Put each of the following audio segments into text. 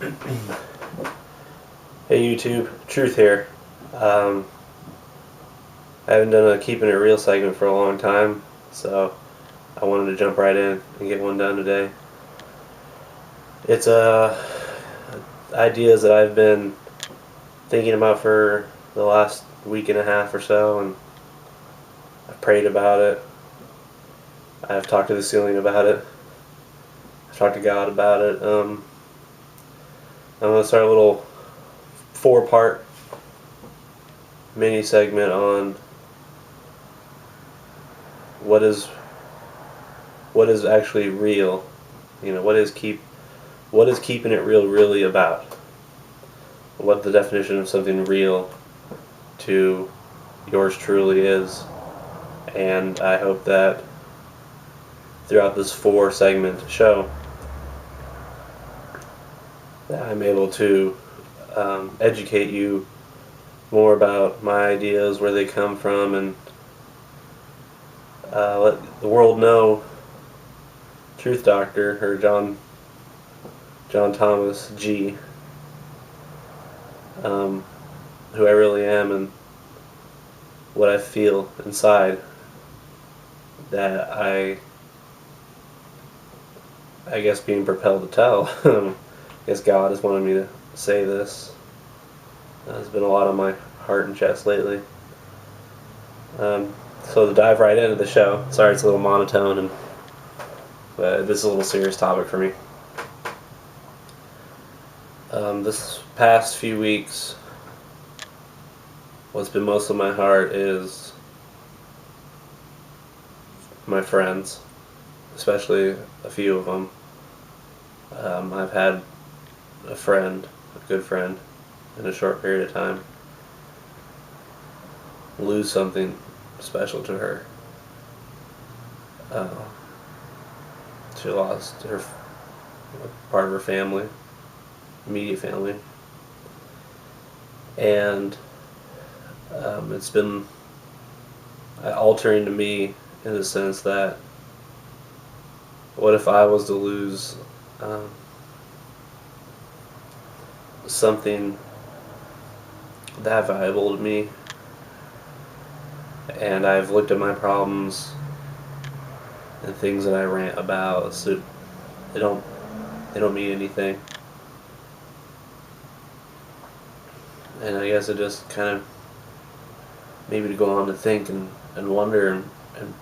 Hey YouTube, Truth here. I haven't done a Keeping It Real segment for a long time, so I wanted to jump right in and get one done today. It's ideas that I've been thinking about for the last week and a half or so, and I've prayed about it. I've talked to the ceiling about it. I've talked to God about it. I'm going to start a little 4-part mini segment on what is actually real. What is keeping it real really about? What the definition of something real to yours truly is. And I hope that throughout this 4-segment show that I'm able to educate you more about my ideas, where they come from, and let the world know Truth Doctor, or John Thomas G, who I really am and what I feel inside, that I guess being propelled to tell. I guess God has wanted me to say this. It's been a lot on my heart and chest lately. So to dive right into the show, sorry it's a little monotone, but this is a little serious topic for me. This past few weeks, what's been most on my heart is my friends, especially a few of them. I've had a good friend, in a short period of time, lose something special to her. She lost her part of her family, immediate family, and it's been altering to me in the sense that, what if I was to lose something that valuable to me, and I've looked at my problems and things that I rant about, so they don't mean anything. And I guess it just kind of made me to go on to think and wonder and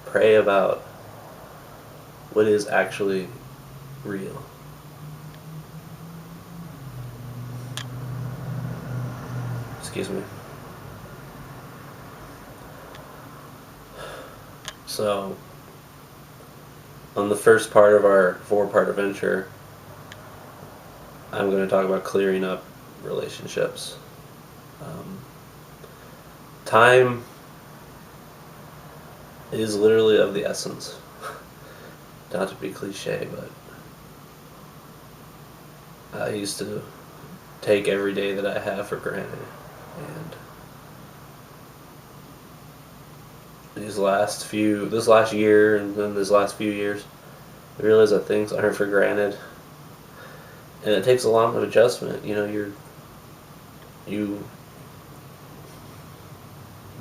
pray about what is actually real. Excuse me. So, on the first part of our 4-part adventure, I'm going to talk about clearing up relationships. Time is literally of the essence. Not to be cliche, but I used to take every day that I have for granted, and this last year and then these last few years, I realize that things aren't for granted, and it takes a lot of adjustment. You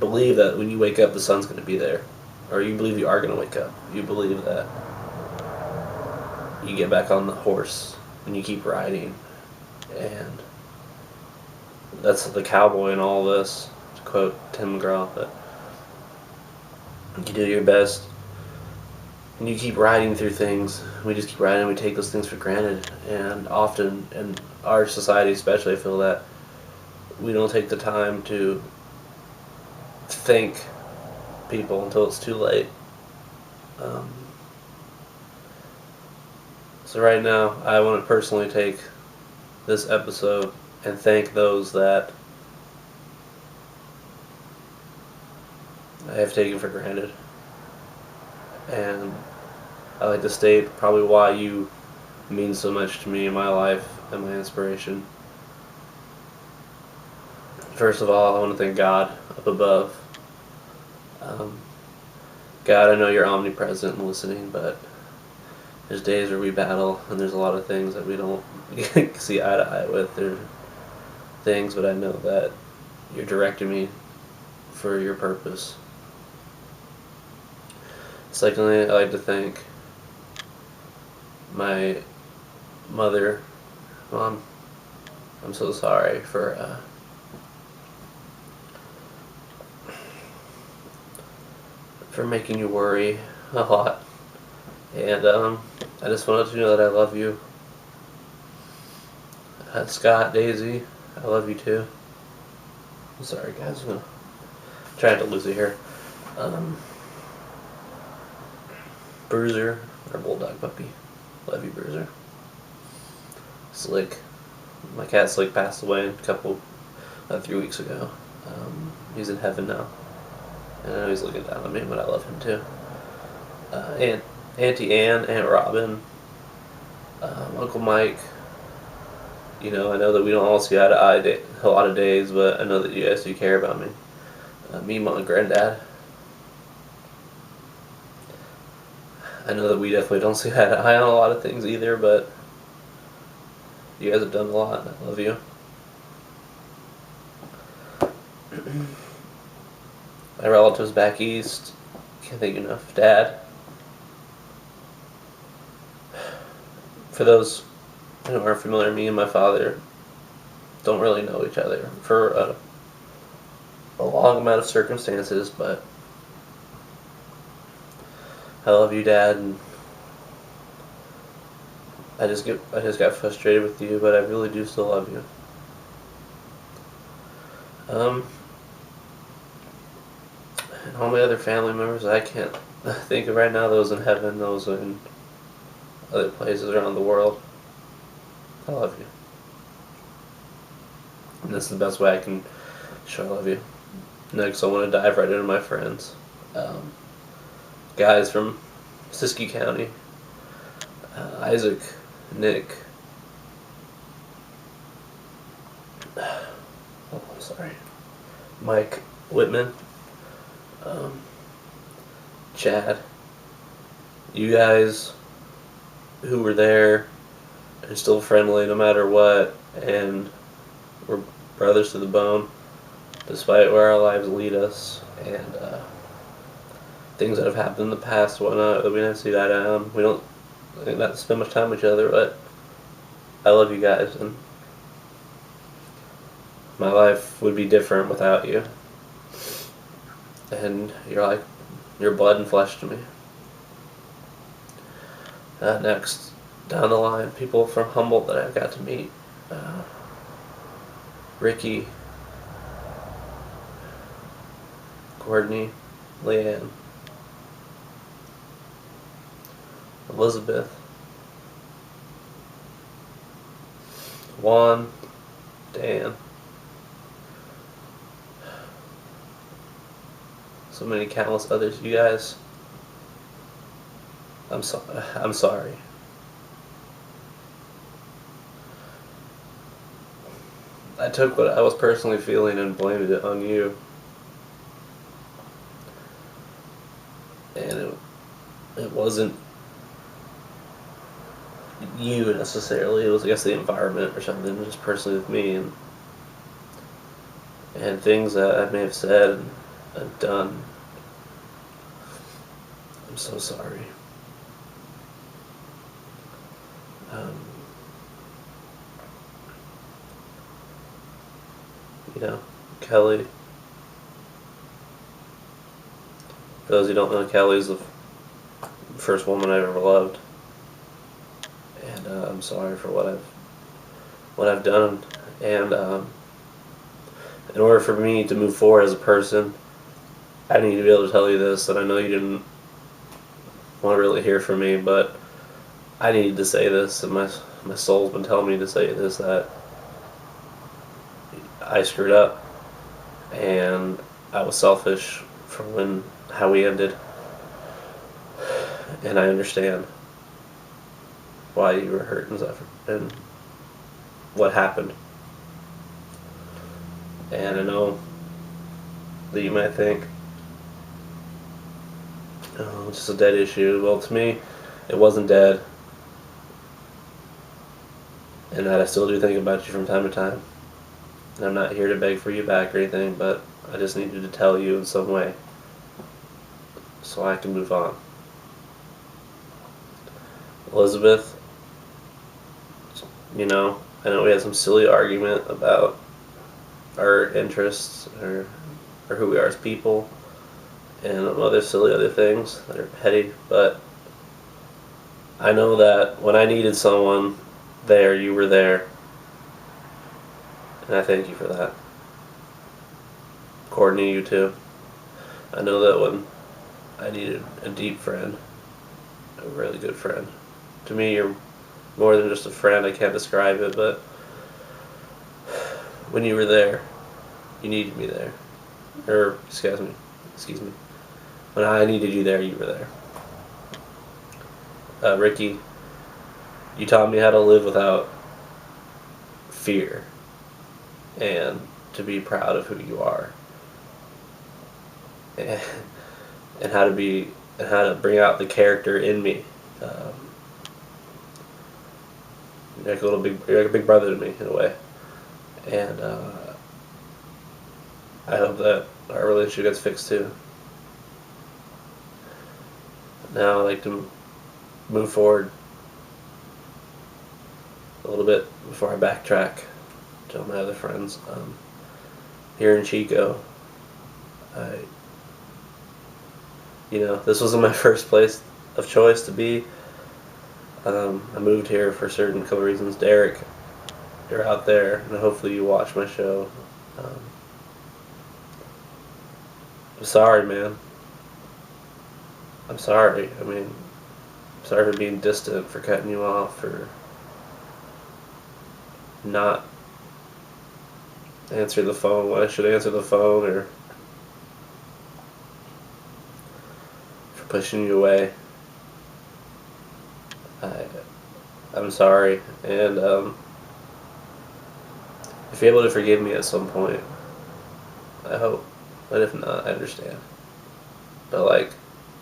believe that when you wake up, the sun's going to be there, or you believe you are going to wake up. You believe that you get back on the horse and you keep riding, and that's the cowboy in all this, to quote Tim McGraw. But you do your best, and you keep riding through things. We just keep riding, and we take those things for granted, and often in our society especially, I feel that we don't take the time to thank people until it's too late. So right now, I want to personally take this episode and thank those that I have taken for granted. And I like to state probably why you mean so much to me in my life and my inspiration. First of all, I want to thank God up above. God, I know you're omnipresent and listening, but There's days where we battle, and there's a lot of things that we don't see eye to eye with. There are things, but I know that you're directing me for your purpose. Secondly, I'd like to thank my mother. Mom, I'm so sorry for making you worry a lot. And I just wanted to know that I love you. Scott, Daisy, I love you too. I'm sorry, guys. I'm trying to lose it here. Bruiser, our bulldog puppy. Love you, Bruiser. Slick. My cat Slick passed away 3 weeks ago. He's in heaven now. And I know he's looking down on me, but I love him too. Auntie Ann, Aunt Robin, Uncle Mike. I know that we don't all see eye to eye a lot of days, but I know that you guys do care about me. Mima and Granddad. I know that we definitely don't see eye to eye on a lot of things either, but you guys have done a lot, and I love you. My relatives back east, can't thank you enough. Dad. For those who aren't familiar, me and my father don't really know each other for a long amount of circumstances, but I love you, Dad, and I just got frustrated with you, but I really do still love you. And all my other family members, I can't think of right now. Those in heaven, those in other places around the world. I love you. And this is the best way I can show I love you. Next, I want to dive right into my friends. Guys from Siskiyou County. Isaac, Nick. Oh, I'm sorry. Mike Whitman. Chad. You guys who were there are still friendly no matter what, and we're brothers to the bone, despite where our lives lead us, and things that have happened in the past, whatnot, that we don't see that down. We don't not spend much time with each other, but I love you guys, and my life would be different without you. And you're blood and flesh to me. Next, down the line, people from Humboldt that I've got to meet. Ricky, Courtney, Leanne, Elizabeth, Juan, Dan. So many countless others. You guys, I'm sorry. I took what I was personally feeling and blamed it on you. And it wasn't you necessarily. It was, I guess, the environment or something, just personally with me, and things that I may have said and done. I'm so sorry. Kelly. For those who don't know, Kelly's the first woman I've ever loved, and I'm sorry for what I've done. And in order for me to move forward as a person, I need to be able to tell you this. And I know you didn't want to really hear from me, but I needed to say this, and my soul's been telling me to say this, that I screwed up, and I was selfish for how we ended, and I understand why you were hurt and what happened. And I know that you might think, oh, it's just a dead issue. Well, to me, it wasn't dead. and that I still do think about you from time to time. And I'm not here to beg for you back or anything, but I just needed to tell you in some way so I can move on. Elizabeth, I know we had some silly argument about our interests or who we are as people and other silly other things that are petty, but I know that when I needed someone there, you were there, and I thank you for that. Courtney, you too. I know that when I needed a deep friend, a really good friend. To me, you're more than just a friend. I can't describe it, but when you were there, you needed me there. Or, excuse me. When I needed you there, you were there. Ricky, you taught me how to live without fear and to be proud of who you are. And how to bring out the character in me. You're like you're like a big brother to me in a way, and I hope that our relationship gets fixed too. Now I'd like to move forward a little bit before I backtrack. Tell my other friends here in Chico. This wasn't my first place of choice to be. I moved here for certain couple reasons. Derek, you're out there, and hopefully you watch my show. I'm sorry, man. I'm sorry. I'm sorry for being distant, for cutting you off, for not answering the phone when I should answer the phone, or for pushing you away. I'm sorry, and if you're able to forgive me at some point, I hope. But if not, I understand. But like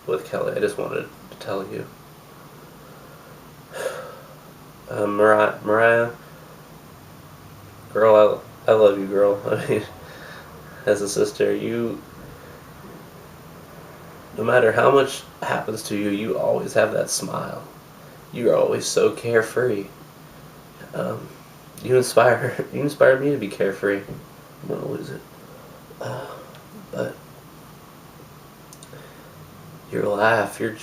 with Kelly, I just wanted to tell you. Mariah, girl, I love you, girl. As a sister, no matter how much happens to you, you always have that smile. You're always so carefree. You inspire me to be carefree. I'm gonna lose it. But your laugh, your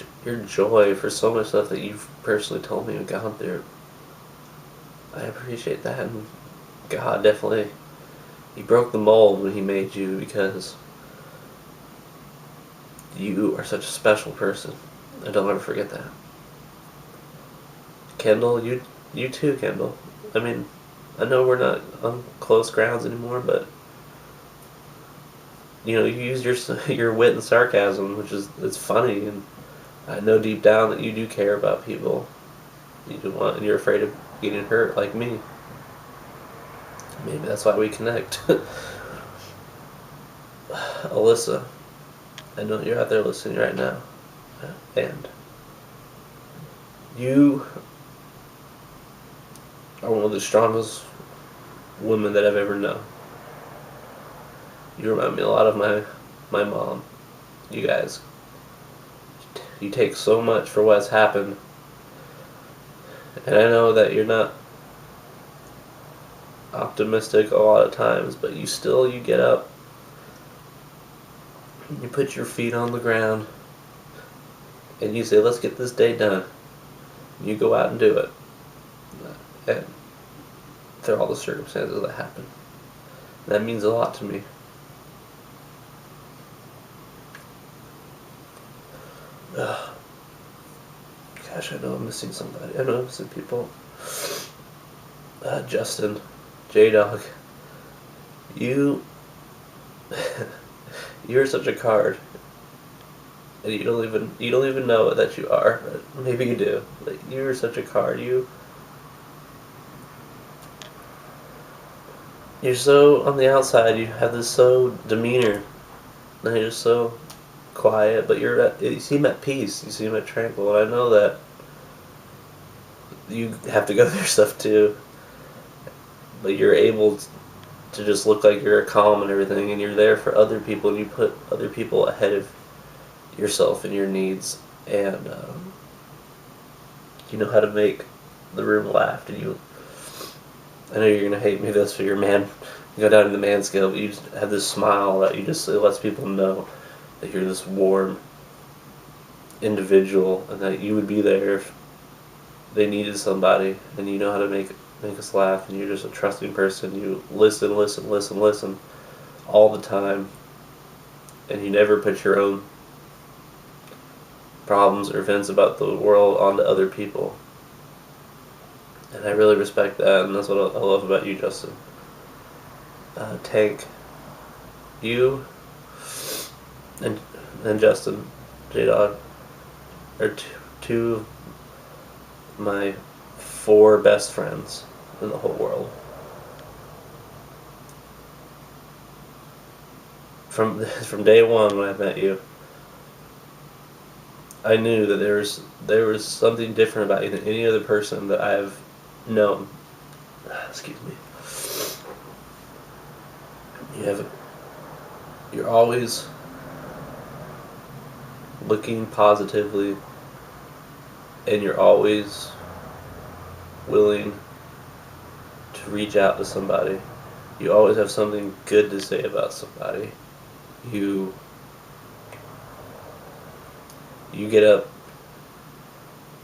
joy for so much stuff that you've personally told me and gone through, I appreciate that. And God, definitely, He broke the mold when He made you, because you are such a special person. I don't ever forget that. Kendall, you too, Kendall. I know we're not on close grounds anymore, but you use your wit and sarcasm, it's funny, and I know deep down that you do care about people. You do want, and you're afraid of getting hurt like me. Maybe that's why we connect. Alyssa, I know you're out there listening right now, and you are one of the strongest women that I've ever known. You remind me a lot of my mom. You guys, you take so much for what's happened, and I know that you're not optimistic a lot of times, but you get up, you put your feet on the ground, and you say, let's get this day done. You go out and do it. And through all the circumstances that happen. That means a lot to me. Gosh, I know I'm missing somebody. I know I'm missing people. Justin, J-Dog, you're such a card, and you don't even know that you are. But maybe you do. Like, you're such a card. You're so on the outside. You have this so demeanor, and you're just so quiet. But you seem at peace. You seem at tranquil. And I know that you have to go through stuff too. but you're able to just look like you're calm and everything, and you're there for other people, and you put other people ahead of yourself and your needs, and you know how to make the room laugh. And you, I know you're gonna hate me this for your man. You go down to the man scale, but you just have this smile that you just, it lets people know that you're this warm individual, and that you would be there if they needed somebody, and you know how to make us laugh, and you're just a trusting person. You listen, listen, listen, listen all the time, and you never put your own problems or events about the world onto other people. And I really respect that, and that's what I love about you, Justin. Tank, you and Justin, J-Dog, are two of my 4 best friends in the whole world. From day one when I met you, I knew that there was something different about you than any other person that I've known. Excuse me. You're always looking positively, and you're always willing to reach out to somebody. You always have something good to say about somebody. You get up,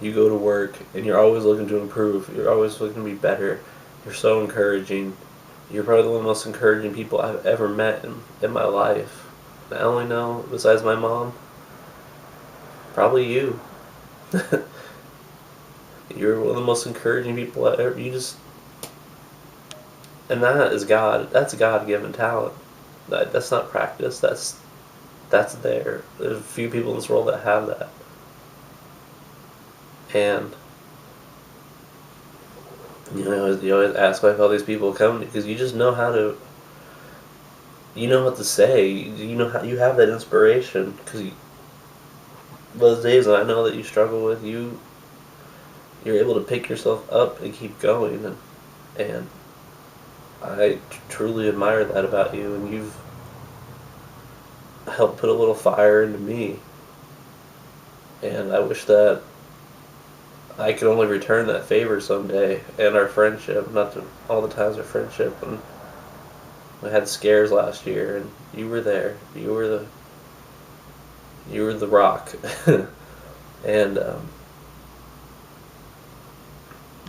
you go to work, and you're always looking to improve. You're always looking to be better. You're so encouraging. You're probably one of the most encouraging people I've ever met in my life. I only know, besides my mom, probably you. You're one of the most encouraging people I ever. And that is God. That's God-given talent. That's not practice. That's there. There's a few people in this world that have that. And you always ask why all these people come, because you just know how to. You know what to say. You know how you have that inspiration, because those days that I know that you struggle with, you're able to pick yourself up and keep going, and I truly admire that about you, and you've helped put a little fire into me, and I wish that I could only return that favor someday, and our friendship, not to all the times our friendship, and we had scares last year, and you were there. You were the rock, and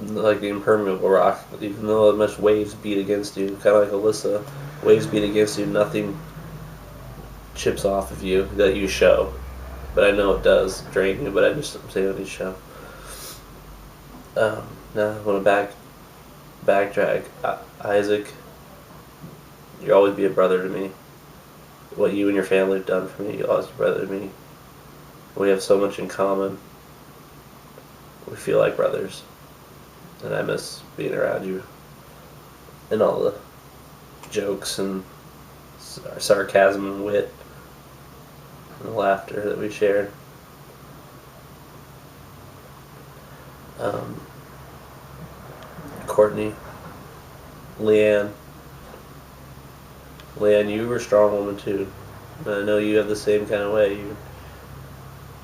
like the impermeable rock. Even though much waves beat against you, kind of like Alyssa, waves beat against you, nothing chips off of you that you show. But I know it does drain you. But I'm saying on each show. Now I want to backtrack. Isaac, you'll always be a brother to me. What you and your family have done for me, you'll always be a brother to me. We have so much in common. We feel like brothers. And I miss being around you. And all the jokes and sarcasm and wit and laughter that we shared. Courtney, Leanne, you were a strong woman too. And I know you have the same kind of way. You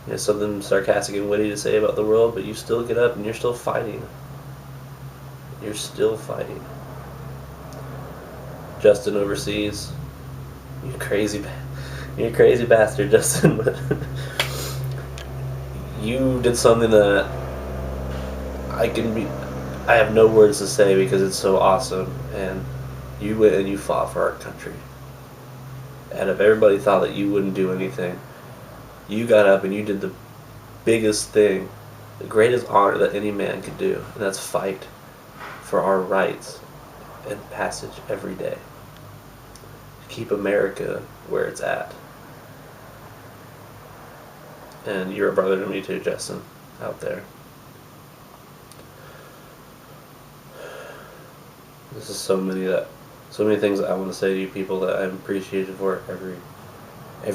have something sarcastic and witty to say about the world, but you still get up and you're still fighting. You're still fighting. Justin overseas, you're crazy bastard, Justin. But you did something that I have no words to say because it's so awesome. And you went and you fought for our country. And if everybody thought that you wouldn't do anything, you got up and you did the biggest thing, the greatest honor that any man could do, and that's fight for our rights and passage every day. Keep America where it's at. And you're a brother to me too, Justin, out there. This is so many things that I want to say to you people that I'm appreciative for every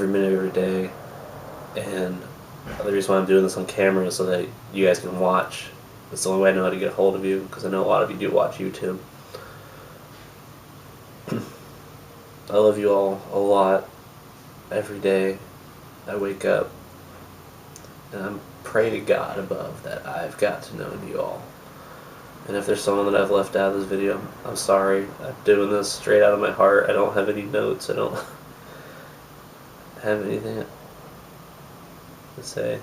minute, every day. And the reason why I'm doing this on camera is so that you guys can watch. It's the only way I know how to get a hold of you, because I know a lot of you do watch YouTube. I love you all a lot. Every day I wake up and I pray to God above that I've got to know you all. And if there's someone that I've left out of this video, I'm sorry. I'm doing this straight out of my heart. I don't have any notes. I don't have anything to say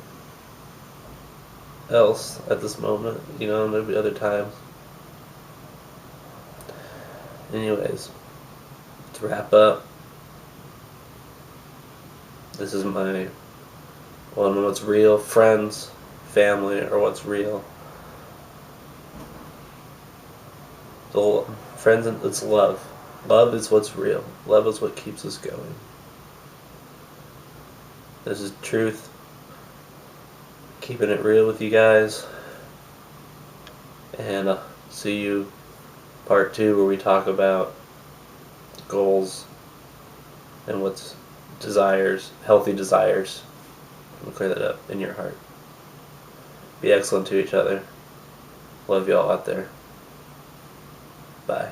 else at this moment. You know, there'll be other times. Anyways, to wrap up, this is my one, what's real, friends, family, or what's real. The friends, it's love. Love is what's real. Love is what keeps us going. This is truth. Keeping it real with you guys. And see you part 2 where we talk about goals and what's desires, healthy desires. We'll clear that up in your heart. Be excellent to each other. Love y'all out there. Bye.